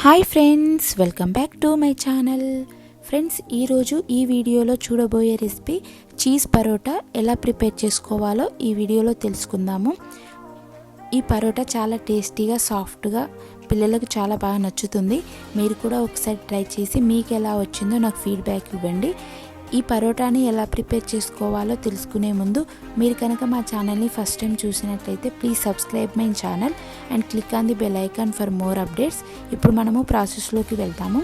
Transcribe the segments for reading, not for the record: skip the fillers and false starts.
Hi friends, welcome back to my channel. Friends, ఈరోజు ఈ వీడియోలో చూడబోయే రెసిపీ చీజ్ పరోటా ఎలా ప్రిపేర్ చేసుకోవాలో ఈ వీడియోలో తెలుసుకుందాము. ఈ పరోటా చాలా టేస్టీగా, సాఫ్ట్గా, పిల్లలకు చాలా బాగా నచ్చుతుంది. మీరు కూడా ఒకసారి ట్రై చేసి మీకు ఎలా వచ్చిందో నాకు ఫీడ్బ్యాక్ ఇవ్వండి. ఈ పరోటాని ఎలా ప్రిపేర్ చేసుకోవాలో తెలుసుకునే ముందు మీరు కనుక మా ఛానల్ని ఫస్ట్ టైం చూసినట్లయితే please subscribe my channel and click on the bell icon for more updates. ఇప్పుడు మనము ప్రాసెస్లోకి వెళ్తాము.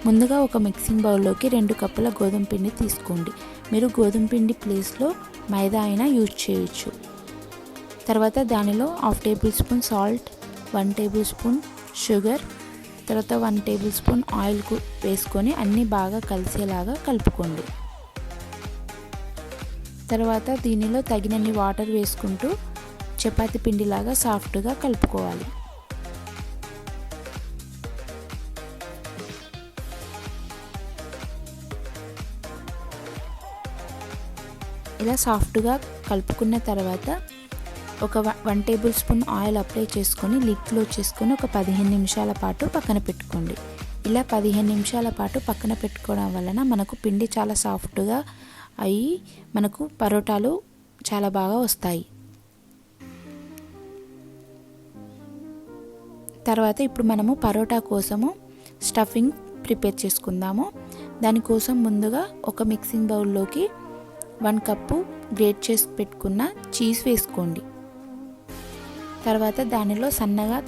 ముందుగా ఒక మిక్సింగ్ బౌల్లోకి 2 కప్పుల గోధుమ పిండి తీసుకోండి. మీరు గోధుమ పిండి ప్లేస్లో మైదా అయినా యూజ్ చేయొచ్చు. తర్వాత దానిలో 1/2 table spoon salt, 1 table spoon sugar, తర్వాత 1 టేబుల్ స్పూన్ ఆయిల్ వేసుకొని అన్నీ బాగా కలిసేలాగా కలుపుకోండి. తర్వాత దీనిలో తగినన్ని వాటర్ వేసుకుంటూ చపాతీ పిండిలాగా సాఫ్ట్గా కలుపుకోవాలి. ఇలా సాఫ్ట్గా కలుపుకున్న తర్వాత ఒక 1 టేబుల్ స్పూన్ ఆయిల్ అప్లై చేసుకొని లిడ్ క్లోజ్ చేసుకొని ఒక 15 నిమిషాల పాటు పక్కన పెట్టుకోండి. ఇలా 15 నిమిషాల పాటు పక్కన పెట్టుకోవడం వలన మనకు పిండి చాలా సాఫ్ట్గా అయ్యి మనకు పరోటాలు చాలా బాగా వస్తాయి. తర్వాత ఇప్పుడు మనము పరోటా కోసము స్టఫింగ్ ప్రిపేర్ చేసుకుందాము. దానికోసం ముందుగా ఒక మిక్సింగ్ బౌల్లోకి 1 కప్పు గ్రేట్ చేసి పెట్టుకున్న చీజ్ వేసుకోండి. తర్వాత దానిలో సన్నగా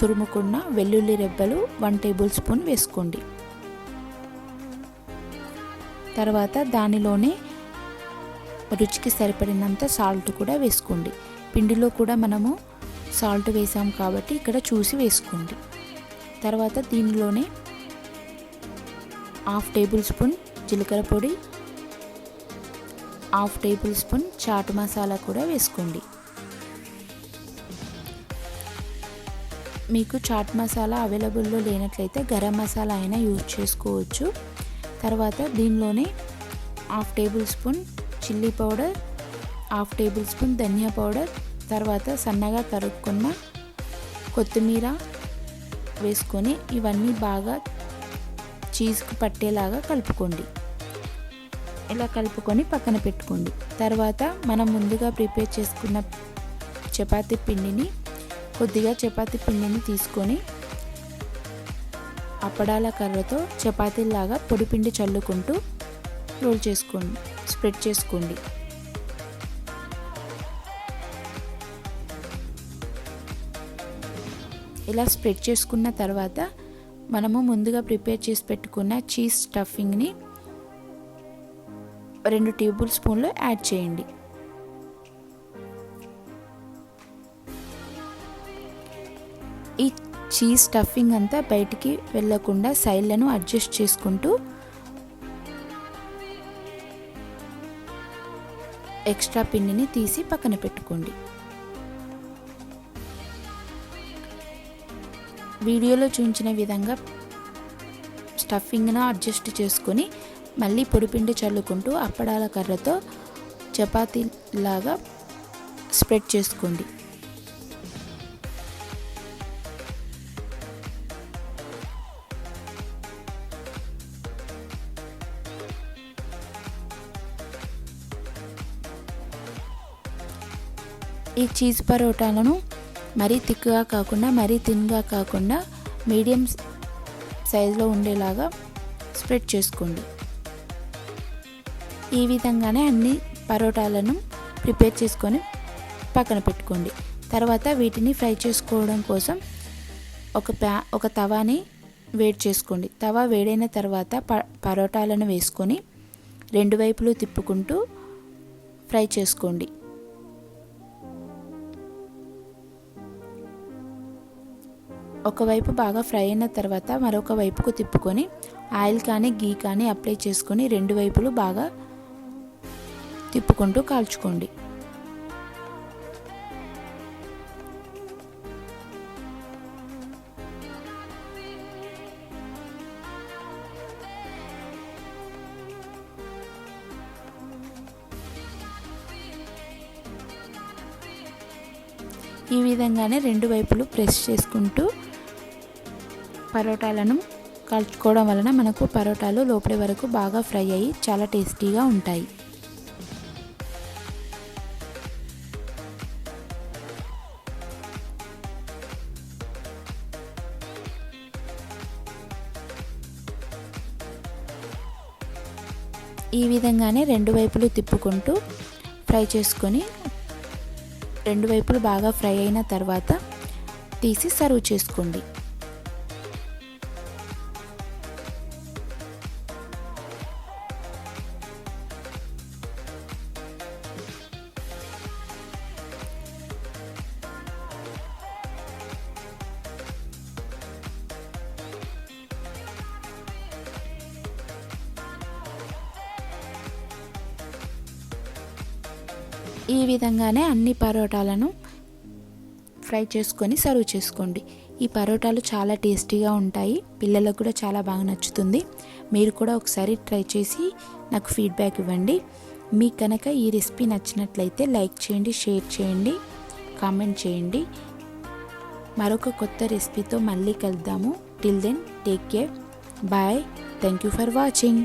తురుముకున్న వెల్లుల్లి రెబ్బలు 1 టేబుల్ స్పూన్ వేసుకోండి. తర్వాత దానిలోనే రుచికి సరిపడినంత సాల్ట్ కూడా వేసుకోండి. పిండిలో కూడా మనము సాల్ట్ వేసాం కాబట్టి ఇక్కడ చూసి వేసుకోండి. తర్వాత దీనిలోనే 1/2 టేబుల్ స్పూన్ జీలకర్ర పొడి, 1/2 టేబుల్ స్పూన్ చాట్ మసాలా కూడా వేసుకోండి. మీకు చాట్ మసాలా అవైలబుల్లో లేనట్లయితే గరం మసాలా అయినా యూజ్ చేసుకోవచ్చు. తర్వాత దీనిలోనే 1/2 tablespoon chilli powder, 1/2 tablespoon dhania powder, తర్వాత సన్నగా తరుక్కున్న కొత్తిమీర వేసుకొని ఇవన్నీ బాగా చీజ్కి పట్టేలాగా కలుపుకోండి. ఇలా కలుపుకొని పక్కన పెట్టుకోండి. తర్వాత మనం ముందుగా ప్రిపేర్ చేసుకున్న చపాతీ పిండిని కొద్దిగా చపాతీ పిండిని తీసుకొని అప్పడాల కర్రతో చపాతీలాగా పొడి పిండి చల్లుకుంటూ రోల్ చేసుకోండి, స్ప్రెడ్ చేసుకోండి. ఇలా స్ప్రెడ్ చేసుకున్న తర్వాత మనము ముందుగా ప్రిపేర్ చేసి పెట్టుకున్న చీజ్ స్టఫింగ్ని 2 టేబుల్ స్పూన్లు యాడ్ చేయండి. ఈ చీజ్ స్టఫింగ్ అంతా బయటికి వెళ్ళకుండా సైడ్లను అడ్జస్ట్ చేసుకుంటూ ఎక్స్ట్రా పిండిని తీసి పక్కన పెట్టుకోండి. వీడియోలో చూపించిన విధంగా స్టఫింగ్ను అడ్జస్ట్ చేసుకొని మళ్ళీ పొడిపిండి చల్లుకుంటూ అప్పడాల కర్రతో చపాతీలాగా స్ప్రెడ్ చేసుకోండి. ఈ చీజ్ పరోటాలను మరీ థిక్గా కాకుండా మరీ థిన్గా కాకుండా మీడియం సైజులో ఉండేలాగా స్ప్రెడ్ చేసుకోండి. ఈ విధంగానే అన్ని పరోటాలను ప్రిపేర్ చేసుకొని పక్కన పెట్టుకోండి. తర్వాత వీటిని ఫ్రై చేసుకోవడం కోసం ఒక తవాని వేడి చేసుకోండి. తవా వేడైన తర్వాత పరోటాలను వేసుకొని 2 వైపులు తిప్పుకుంటూ ఫ్రై చేసుకోండి. ఒకవైపు బాగా ఫ్రై అయిన తర్వాత మరొక వైపుకు తిప్పుకొని ఆయిల్ కానీ గీ కానీ అప్లై చేసుకొని 2 వైపులు బాగా తిప్పుకుంటూ కాల్చుకోండి. ఈ విధంగానే 2 వైపులు ప్రెస్ చేసుకుంటూ పరోటాలను కాల్చుకోవడం వలన మనకు పరోటాలు లోపలి వరకు బాగా ఫ్రై అయ్యి చాలా టేస్టీగా ఉంటాయి. ఈ విధంగానే రెండు వైపులు తిప్పుకుంటూ ఫ్రై చేసుకొని రెండు వైపులు బాగా ఫ్రై అయిన తర్వాత తీసి సర్వ్ చేసుకోండి. ఈ విధంగానే అన్ని పరోటాలను ఫ్రై చేసుకొని సర్వ్ చేసుకోండి. ఈ పరోటాలు చాలా టేస్టీగా ఉంటాయి, పిల్లలకు కూడా చాలా బాగా నచ్చుతుంది. మీరు కూడా ఒకసారి ట్రై చేసి నాకు ఫీడ్బ్యాక్ ఇవ్వండి. మీకు కనుక ఈ రెసిపీ నచ్చినట్లయితే లైక్ చేయండి, షేర్ చేయండి, కామెంట్ చేయండి. మరొక కొత్త రెసిపీతో మళ్ళీ కలుద్దాము. Till then take care, bye. Thank you for watching.